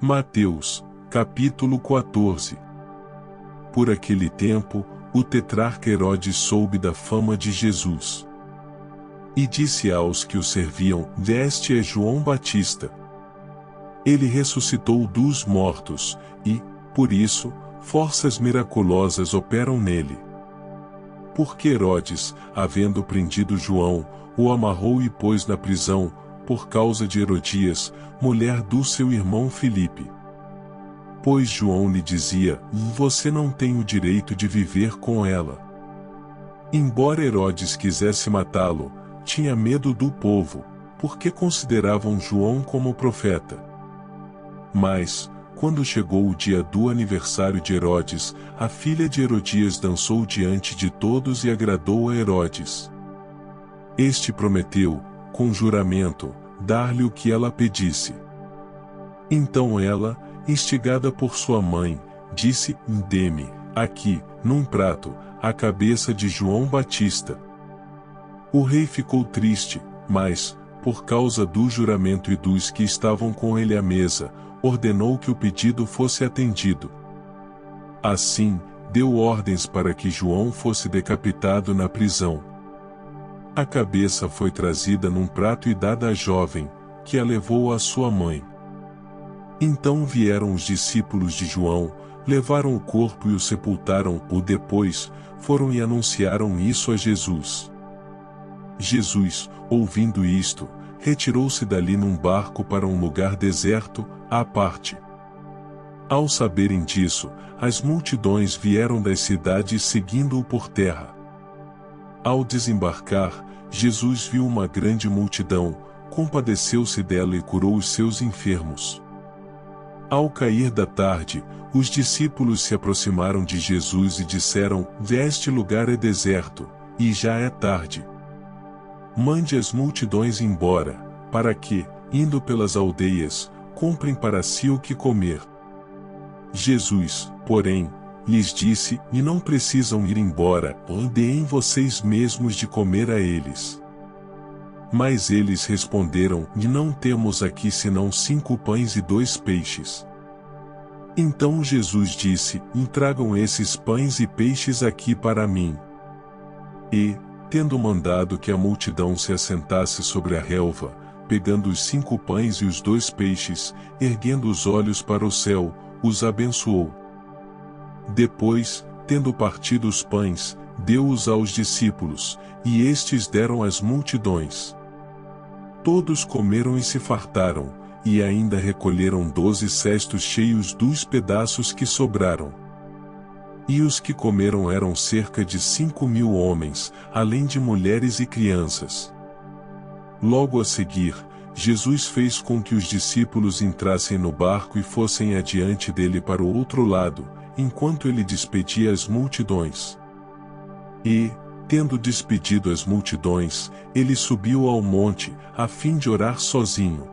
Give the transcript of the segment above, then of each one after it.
Mateus, capítulo 14. Por aquele tempo, o tetrarca Herodes soube da fama de Jesus. E disse aos que o serviam: Este é João Batista. Ele ressuscitou dos mortos, e, por isso, forças miraculosas operam nele. Porque Herodes, havendo prendido João, o amarrou e pôs na prisão, por causa de Herodias, mulher do seu irmão Filipe. Pois João lhe dizia: Você não tem o direito de viver com ela. Embora Herodes quisesse matá-lo, tinha medo do povo, porque consideravam João como profeta. Mas, quando chegou o dia do aniversário de Herodes, a filha de Herodias dançou diante de todos e agradou a Herodes. Este prometeu, com juramento, dar-lhe o que ela pedisse. Então ela, instigada por sua mãe, disse: Dê-me, aqui, num prato, a cabeça de João Batista. O rei ficou triste, mas, por causa do juramento e dos que estavam com ele à mesa, ordenou que o pedido fosse atendido. Assim, deu ordens para que João fosse decapitado na prisão. A cabeça foi trazida num prato e dada à jovem, que a levou à sua mãe. Então vieram os discípulos de João, levaram o corpo e o sepultaram, ou depois, foram e anunciaram isso a Jesus. Jesus, ouvindo isto, retirou-se dali num barco para um lugar deserto, à parte. Ao saberem disso, as multidões vieram das cidades seguindo-o por terra. Ao desembarcar, Jesus viu uma grande multidão, compadeceu-se dela e curou os seus enfermos. Ao cair da tarde, os discípulos se aproximaram de Jesus e disseram: Este lugar é deserto, e já é tarde. Mande as multidões embora, para que, indo pelas aldeias, comprem para si o que comer. Jesus, porém, lhes disse: E não precisam ir embora, deem vocês mesmos de comer a eles. Mas eles responderam: E não temos aqui senão 5 pães e 2 peixes. Então Jesus disse: Tragam esses pães e peixes aqui para mim. E, tendo mandado que a multidão se assentasse sobre a relva, pegando os 5 pães e os 2 peixes, erguendo os olhos para o céu, os abençoou. Depois, tendo partido os pães, deu-os aos discípulos, e estes deram às multidões. Todos comeram e se fartaram, e ainda recolheram 12 cestos cheios dos pedaços que sobraram. E os que comeram eram cerca de 5.000 homens, além de mulheres e crianças. Logo a seguir, Jesus fez com que os discípulos entrassem no barco e fossem adiante dele para o outro lado, enquanto ele despedia as multidões. E, tendo despedido as multidões, ele subiu ao monte, a fim de orar sozinho.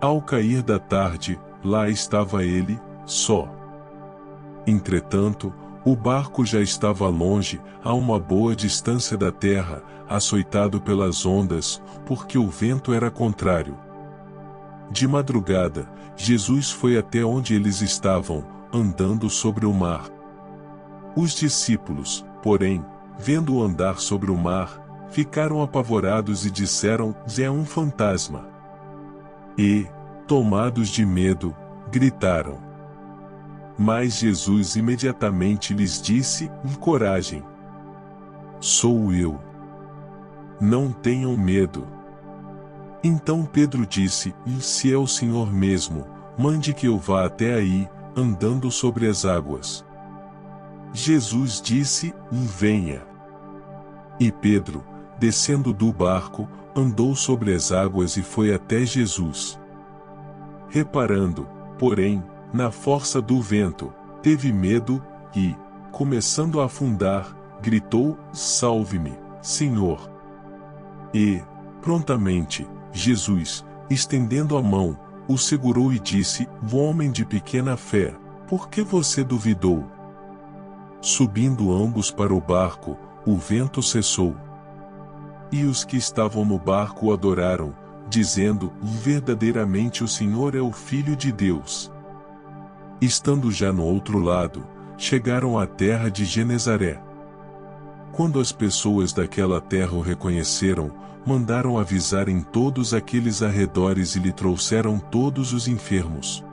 Ao cair da tarde, lá estava ele, só. Entretanto, o barco já estava longe, a uma boa distância da terra, açoitado pelas ondas, porque o vento era contrário. De madrugada, Jesus foi até onde eles estavam, andando sobre o mar. Os discípulos, porém, vendo-o andar sobre o mar, ficaram apavorados e disseram: É um fantasma. E, tomados de medo, gritaram. Mas Jesus imediatamente lhes disse: Coragem. Sou eu. Não tenham medo. Então Pedro disse: Se é o Senhor mesmo, mande que eu vá até aí, andando sobre as águas. Jesus disse: Venha. E Pedro, descendo do barco, andou sobre as águas e foi até Jesus. Reparando, porém, na força do vento, teve medo, e, começando a afundar, gritou: Salve-me, Senhor! E, prontamente, Jesus, estendendo a mão, o segurou e disse: Homem de pequena fé, por que você duvidou? Subindo ambos para o barco, o vento cessou. E os que estavam no barco o adoraram, dizendo: verdadeiramente o Senhor é o Filho de Deus. Estando já no outro lado, chegaram à terra de Genezaré. Quando as pessoas daquela terra o reconheceram, mandaram avisar em todos aqueles arredores e lhe trouxeram todos os enfermos.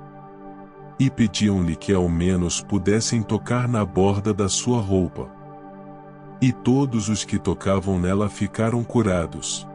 E pediam-lhe que ao menos pudessem tocar na borda da sua roupa. E todos os que tocavam nela ficaram curados.